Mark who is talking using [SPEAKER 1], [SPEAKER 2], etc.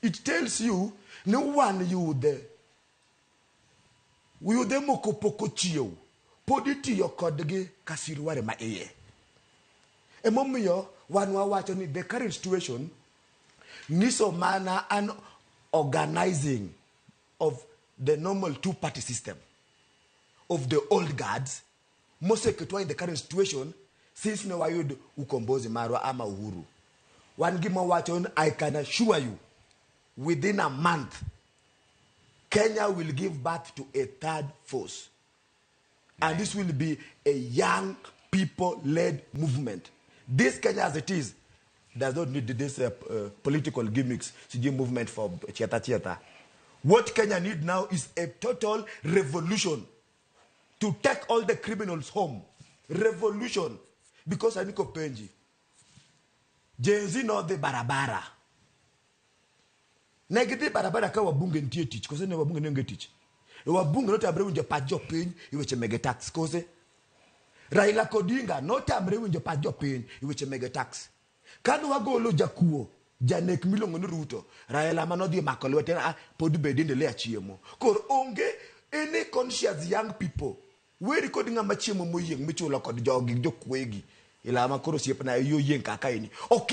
[SPEAKER 1] it tells you no one Yudhe. Yudhe moko poko ochiew. Pod itiyo kodgi kasirware ma iye. Emomiyo wan wawacho ni the current situation niso mana an organizing of the normal two-party system of the old guards moseketowa in the current situation since ne wayud ukombozi marwa ama uhuru. Wan gima wacho, I can assure you within a month Kenya will give birth to a third force. And this will be a young people-led movement. This Kenya as it is does not need this political gimmicks, CG movement for theater. What Kenya need now is a total revolution to take all the criminals home. Revolution. Because Aniko Penji, Jenzi no the barabara. Negede barabara ka wabunge ntie teach, kose ne wabunge nenge teach. Wabunge no tamre unje pajo pen, iweche mege tax, kose. Raila Kodinga no tamre unje pajo pen, iweche mege tax. Kanu wagolo jakuo, janek milongo ni Ruto. Raila manodi makolo tena podu bedinde le achiemo. Kor onge any conscious young people. We recording a machiemo moyeng michula kod jogi jokwegi. Ila makoro siepna yo yen kakaini. Okay.